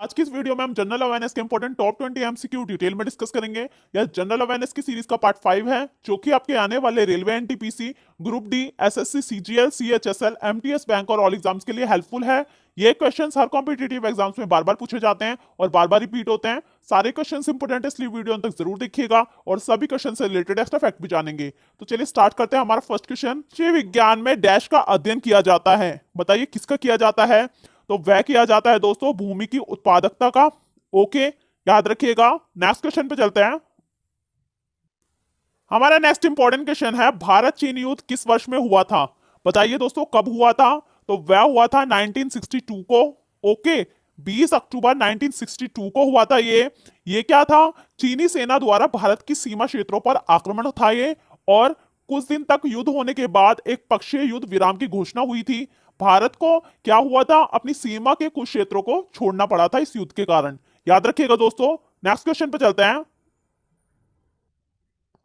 आज की इस वीडियो में हम जनरल अवेयरनेस के इंपॉर्टेंट टॉप 20 एमसीक्यू डिटेल में डिस्कस करेंगे। यह जनरल अवेयरनेस की सीरीज का पार्ट 5 है, जो कि आपके आने वाले railway NTPC, group D, SSC, CGL, CHSL, MTS bank और ऑल एग्जाम्स के लिए हेल्पफुल है। ये क्वेश्चंस हर कॉम्पिटिटिव एग्जाम्स में बार बार पूछे जाते हैं और बार बार रिपीट होते हैं। सारे क्वेश्चंस इंपॉर्टेंट है, इसलिए वीडियो अंत तक जरूर देखिएगा और सभी क्वेश्चन से रिलेटेड एक्स्ट्रा फैक्ट भी जानेंगे। तो चलिए स्टार्ट करते हैं। हमारा फर्स्ट क्वेश्चन, जीव विज्ञान में डैश का अध्ययन किया जाता है। बताइए किसका किया जाता है। तो वह किया जाता है दोस्तों भूमि की उत्पादकता का। ओके, याद रखिएगा। नेक्स्ट क्वेश्चन पे चलते हैं। हमारा नेक्स्ट इंपॉर्टेंट क्वेश्चन है, भारत चीन युद्ध किस वर्ष में हुआ था। बताइए दोस्तों कब हुआ था। तो वह हुआ था 1962 को। ओके, 20 अक्टूबर 1962 को हुआ था ये क्या था, चीनी सेना द्वारा भारत की सीमा क्षेत्रों पर आक्रमण था ये। और कुछ दिन तक युद्ध होने के बाद एक पक्षीय युद्ध विराम की घोषणा हुई थी। भारत को क्या हुआ था, अपनी सीमा के कुछ क्षेत्रों को छोड़ना पड़ा था इस युद्ध के कारण। याद रखिएगा दोस्तों। नेक्स्ट क्वेश्चन पे चलते हैं।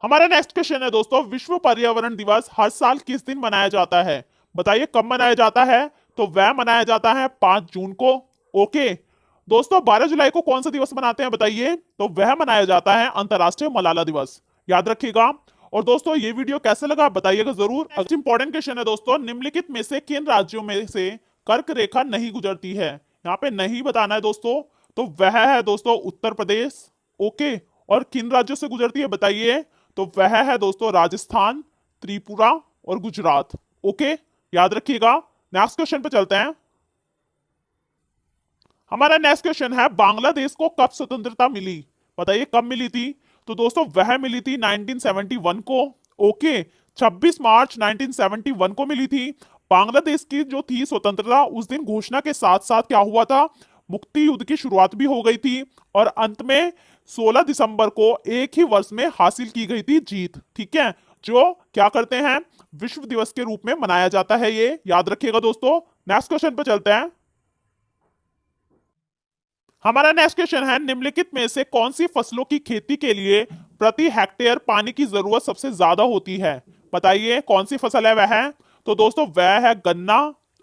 हमारा नेक्स्ट क्वेश्चन है दोस्तों, विश्व पर्यावरण दिवस हर साल किस दिन मनाया जाता है। बताइए कब मनाया जाता है। तो वह मनाया जाता है 5 जून को। ओके दोस्तों, 12 जुलाई को कौन सा दिवस मनाते हैं बताइए। तो वह मनाया जाता है अंतर्राष्ट्रीय मलाला दिवस। याद रखिएगा। और दोस्तों ये वीडियो कैसे लगा बताइएगा जरूर। नेक्स्ट इंपॉर्टेंट क्वेश्चन है दोस्तों, निम्नलिखित में से किन राज्यों में से कर्क रेखा नहीं गुजरती है। यहाँ पे नहीं बताना है दोस्तों। तो वह है दोस्तों उत्तर प्रदेश। ओके, और किन राज्यों से गुजरती है बताइए। तो वह है दोस्तों राजस्थान, त्रिपुरा और गुजरात। ओके, याद रखिएगा। नेक्स्ट क्वेश्चन पे चलते हैं। हमारा नेक्स्ट क्वेश्चन है, बांग्लादेश को कब स्वतंत्रता मिली। बताइए कब मिली थी। तो दोस्तों वह मिली थी 1971 को। ओके, 26 मार्च 1971 को मिली थी। बांग्लादेश की जो थी स्वतंत्रता, उस दिन घोषणा के साथ साथ क्या हुआ था, मुक्ति युद्ध की शुरुआत भी हो गई थी। और अंत में 16 दिसंबर को एक ही वर्ष में हासिल की गई थी जीत। ठीक है, जो क्या करते हैं, विश्व दिवस के रूप में मनाया जाता है ये। याद रखिएगा दोस्तों। नेक्स्ट क्वेश्चन पे चलते हैं। हमारा नेक्स्ट क्वेश्चन है, निम्नलिखित में से कौन सी फसलों की खेती के लिए प्रति हेक्टेयर पानी की जरूरत सबसे ज्यादा होती है। बताइए कौन सी फसल है वह। तो दोस्तों वह है गन्ना।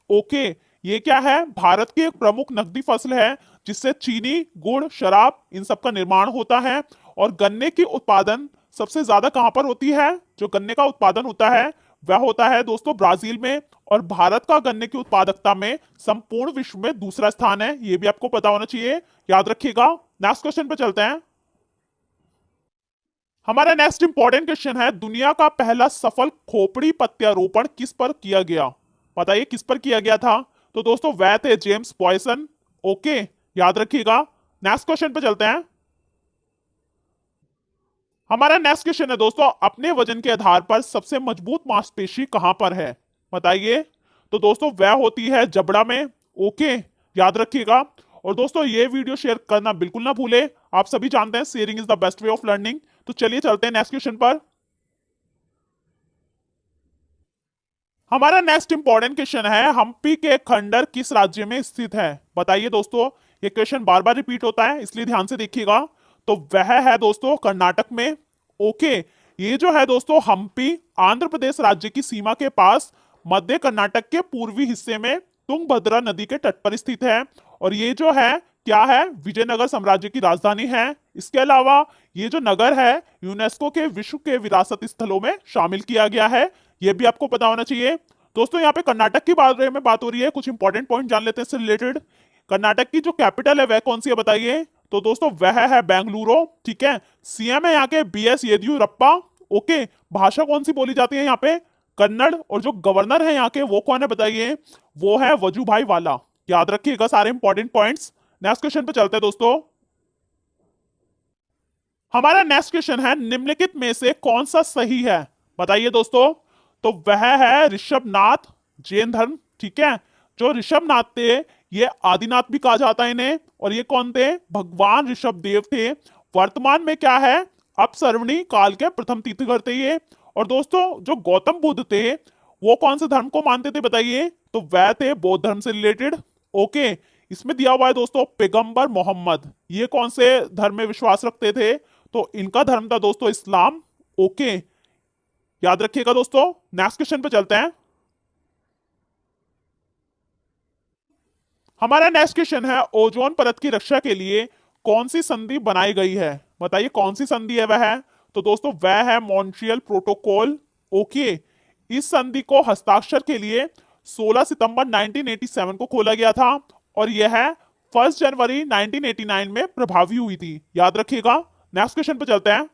ओके, ये क्या है, भारत की एक प्रमुख नकदी फसल है जिससे चीनी, गुड़, शराब इन सब का निर्माण होता है। और गन्ने की उत्पादन सबसे ज्यादा कहां पर होती है, जो गन्ने का उत्पादन होता है वह होता है दोस्तों ब्राजील में। और भारत का गन्ने की उत्पादकता में संपूर्ण विश्व में दूसरा स्थान है, ये भी आपको पता होना चाहिए। याद रखिएगा। नेक्स्ट क्वेश्चन पे चलते हैं। हमारा नेक्स्ट इंपॉर्टेंट क्वेश्चन है, दुनिया का पहला सफल खोपड़ी प्रत्यारोपण किस पर किया गया। बताइए किस पर किया गया था। तो दोस्तों वह थे जेम्स पॉयसन। ओके, याद रखिएगा। नेक्स्ट क्वेश्चन पे चलते हैं। हमारा नेक्स्ट क्वेश्चन है दोस्तों, अपने वजन के आधार पर सबसे मजबूत मांसपेशी कहां पर है। बताइए। तो दोस्तों वह होती है जबड़ा में। ओके, याद रखिएगा। और दोस्तों ये वीडियो शेयर करना बिल्कुल ना भूले। आप सभी जानते हैं sharing is the best way of learning. तो चलिए चलते हैं नेक्स्ट क्वेश्चन पर। हमारा नेक्स्ट इंपॉर्टेंट क्वेश्चन है, हम्पी के खंडर किस राज्य में स्थित है। बताइए दोस्तों, ये क्वेश्चन बार बार रिपीट होता है इसलिए ध्यान से देखिएगा। तो वह है दोस्तों कर्नाटक में। ओके, ये जो है दोस्तों हम्पी आंध्र प्रदेश राज्य की सीमा के पास मध्य कर्नाटक के पूर्वी हिस्से में तुंगभद्रा नदी के तट पर स्थित है। और ये जो है क्या है, विजयनगर साम्राज्य की राजधानी है। इसके अलावा ये जो नगर है यूनेस्को के विश्व के विरासत स्थलों में शामिल किया गया है, ये भी आपको पता होना चाहिए। दोस्तों यहाँ पे कर्नाटक की बारे में बात हो रही है, कुछ इंपॉर्टेंट पॉइंट जान लेते हैं इससे रिलेटेड। कर्नाटक की जो कैपिटल है वह कौन सी है बताइए। तो दोस्तों वह है बेंगलुरु। ठीक है, सीएम है यहाँ के बीएस येदियुरप्पा। ओके, भाषा कौन सी बोली जाती है यहाँ पे, कन्नड़। और जो गवर्नर है यहाँ के वो कौन है बताइए। वो है वजूभाई वाला। याद रखिएगा सारे इंपॉर्टेंट पॉइंट्स। नेक्स्ट क्वेश्चन पे चलते हैं दोस्तों। हमारा नेक्स्ट क्वेश्चन है, निम्नलिखित में से कौन सा सही है। बताइए दोस्तों। तो वह है ऋषभनाथ जैन धर्म। ठीक है, जो ऋषभनाथ थे ये आदिनाथ भी कहा जाता है इन्हें। और ये कौन थे, भगवान ऋषभ देव थे। वर्तमान में क्या है, अपसर्वणी काल के प्रथम तीर्थंकर थे ये। और दोस्तों जो गौतम बुद्ध थे वो कौन से धर्म को मानते थे बताइए। तो वह थे बौद्ध धर्म से रिलेटेड। ओके, इसमें दिया हुआ है दोस्तों पैगंबर मोहम्मद, ये कौन से धर्म में विश्वास रखते थे। तो इनका धर्म था दोस्तों इस्लाम। ओके, याद रखिएगा दोस्तों। नेक्स्ट क्वेश्चन पे चलते हैं। हमारा नेक्स्ट क्वेश्चन है ओजोन परत की रक्षा के लिए कौन सी संधि बनाई गई है? बताइए कौन सी संधि है वह? तो दोस्तों वह है मॉन्ट्रियल प्रोटोकॉल। ओके, इस संधि को हस्ताक्षर के लिए 16 सितंबर 1987 को खोला गया था और यह 1 जनवरी 1989 में प्रभावी हुई थी, याद रखिएगा। नेक्स्ट क्वेश्चन पे चलते हैं।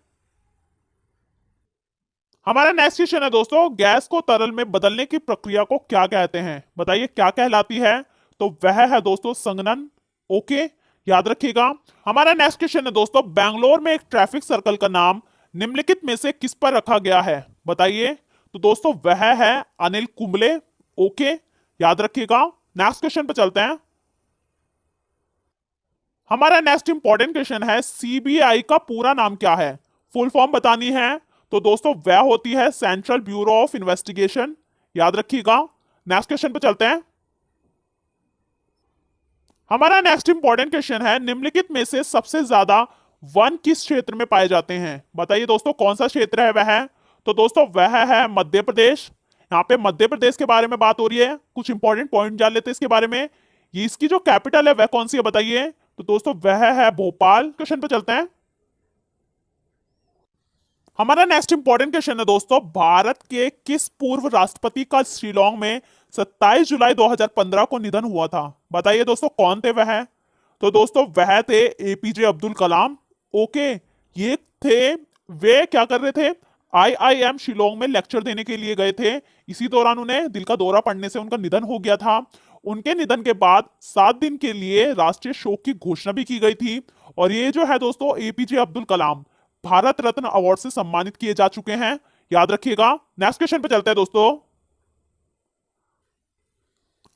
हमारा नेक्स्ट क्वेश्चन है दोस्तों, गैस को तरल में बदलने की प्रक्रिया को क्या कहते हैं? बताइए क्या कहलाती है? तो वह है दोस्तों संघनन। ओके, याद रखिएगा। हमारा नेक्स्ट क्वेश्चन है दोस्तों, बेंगलोर में एक ट्रैफिक सर्कल का नाम निम्नलिखित में से किस पर रखा गया है? बताइए। तो दोस्तों वह है अनिल कुंबले। ओके, याद रखिएगा। नेक्स्ट क्वेश्चन पे चलते हैं। हमारा नेक्स्ट इंपॉर्टेंट क्वेश्चन है सीबीआई का पूरा नाम क्या है? फुल फॉर्म बतानी है। तो दोस्तों वह होती है सेंट्रल ब्यूरो ऑफ इन्वेस्टिगेशन, याद रखिएगा। नेक्स्ट क्वेश्चन पे चलते हैं। हमारा नेक्स्ट इंपॉर्टेंट क्वेश्चन है निम्नलिखित में से सबसे ज्यादा वन किस क्षेत्र में पाए जाते हैं? बताइए दोस्तों कौन सा क्षेत्र है वह? तो दोस्तों वह है मध्य प्रदेश। यहाँ पे मध्य प्रदेश के बारे में बात हो रही है, कुछ इंपॉर्टेंट पॉइंट जान लेते हैं इसके बारे में। ये इसकी जो कैपिटल है वह कौन सी है बताइए? तो दोस्तों वह है भोपाल। क्वेश्चन पे चलते हैं। हमारा नेक्स्ट इंपॉर्टेंट क्वेश्चन है दोस्तों, भारत के किस पूर्व राष्ट्रपति का शिलोंग में 27 जुलाई 2015 को निधन हुआ था? बताइए दोस्तों कौन थे वह? तो दोस्तों वह थे एपीजे अब्दुल कलाम। ओके, ये थे, वे क्या कर रहे थे? आईआईएम शिलोंग में लेक्चर देने के लिए गए थे। इसी दौरान उन्हें दिल का दौरा पड़ने से उनका निधन हो गया था। उनके निधन के बाद 7 दिन के लिए राष्ट्रीय शोक की घोषणा भी की गई थी। और ये जो है दोस्तों एपीजे अब्दुल कलाम भारत रत्न अवार्ड से सम्मानित किए जा चुके हैं, याद रखिएगा। नेक्स्ट क्वेश्चन पे चलते हैं दोस्तों।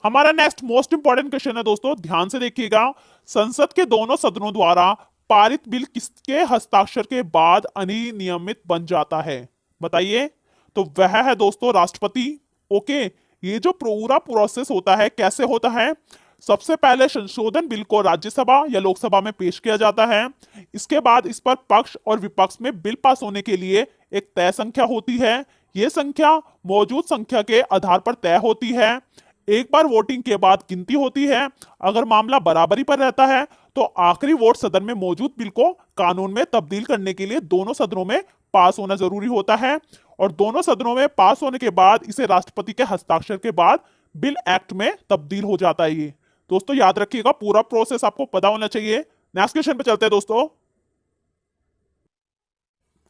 हमारा नेक्स्ट मोस्ट इंपॉर्टेंट क्वेश्चन है दोस्तों, ध्यान से देखिएगा। संसद के दोनों सदनों द्वारा पारित बिल किसके हस्ताक्षर के बाद अधिनियमित बन जाता है? बताइए। तो वह है दोस्तों राष्ट्रपति। ओके, ये जो पूरा प्रोसेस होता है कैसे होता है? सबसे पहले संशोधन बिल को राज्यसभा या लोकसभा में पेश किया जाता है। इसके बाद इस पर पक्ष और विपक्ष में बिल पास होने के लिए एक तय संख्या होती है। ये संख्या मौजूद संख्या के आधार पर तय होती है। एक बार वोटिंग के बाद गिनती होती है। अगर मामला बराबरी पर रहता है तो आखिरी वोट सदन में मौजूद बिल को कानून में तब्दील करने के लिए दोनों सदनों में पास होना जरूरी होता है। और दोनों सदनों में पास होने के बाद इसे राष्ट्रपति के हस्ताक्षर के बाद बिल एक्ट में तब्दील हो जाता है। ये दोस्तों याद रखिएगा, पूरा प्रोसेस आपको पता होना चाहिए। नेक्स्ट क्वेश्चन पे चलते हैं दोस्तों।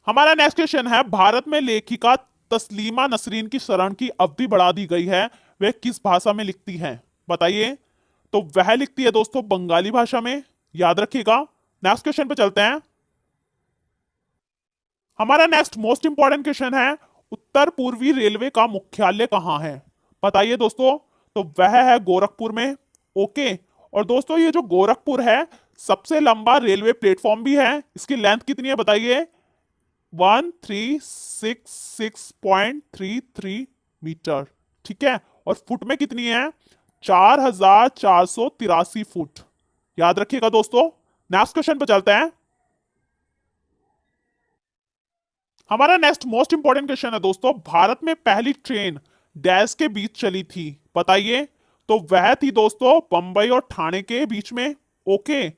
हमारा नेक्स्ट क्वेश्चन है, भारत में लेखिका तस्लीमा नसरीन की शरण की अवधि बढ़ा दी गई है, वे किस भाषा में लिखती हैं? बताइए। तो वह लिखती है दोस्तों बंगाली भाषा में, याद रखिएगा। नेक्स्ट क्वेश्चन पे चलते हैं। हमारा नेक्स्ट मोस्ट इंपॉर्टेंट क्वेश्चन है, उत्तर पूर्वी रेलवे का मुख्यालय कहां है? बताइए दोस्तों। तो वह है गोरखपुर में। ओके, और दोस्तों ये जो गोरखपुर है सबसे लंबा रेलवे प्लेटफॉर्म भी है। इसकी लेंथ कितनी है बताइए? 1366.33 मीटर। ठीक है, और फुट में कितनी है? 4483 फुट, याद रखिएगा दोस्तों। नेक्स्ट क्वेश्चन पे चलते हैं। हमारा नेक्स्ट मोस्ट इंपॉर्टेंट क्वेश्चन है दोस्तों, भारत में पहली ट्रेन डैश के बीच चली थी? बताइए। तो वह थी दोस्तों बंबई और ठाणे के बीच में। ओके,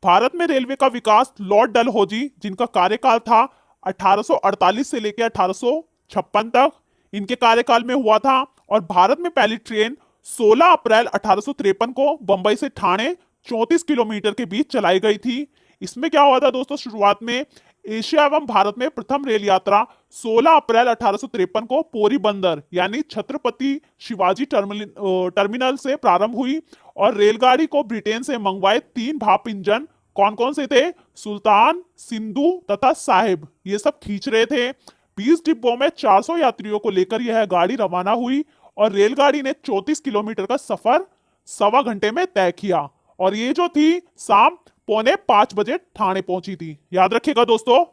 भारत में रेलवे का विकास लॉर्ड डलहौजी, जिनका कार्यकाल था 1848 से लेकर 1856 तक, इनके कार्यकाल में हुआ था। और भारत में पहली ट्रेन 16 अप्रैल 1853 को बंबई से ठाणे 34 किलोमीटर के बीच चलाई गई थी। इसमें क्या हुआ था दोस्तों, शुरुआत में एशिया एवं भारत में प्रथम रेल यात्रा 16 अप्रैल 1853 को पोरबंदर यानी छत्रपति शिवाजी टर्मिनल से प्रारंभ हुई। और रेलगाड़ी को ब्रिटेन से मंगवाए 3 भाप इंजन कौन कौन से थे? सुल्तान, सिंधु तथा साहिब, ये सब खींच रहे थे। 20 डिब्बों में 400 यात्रियों को लेकर यह गाड़ी रवाना हुई और रेलगाड़ी ने 34 किलोमीटर का सफर सवा घंटे में तय किया। और ये जो थी शाम 4:45 ठाणे पहुंची थी, याद रखिएगा दोस्तों।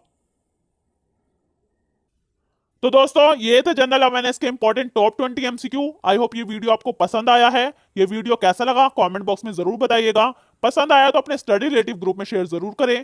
तो दोस्तों ये थे जनरल अवेयरनेस के important top 20 MCQ. I hope ये वीडियो आपको पसंद आया है। ये वीडियो कैसा लगा कमेंट बॉक्स में जरूर बताइएगा। पसंद आया तो अपने स्टडी रिलेटिव ग्रुप में शेयर जरूर करें।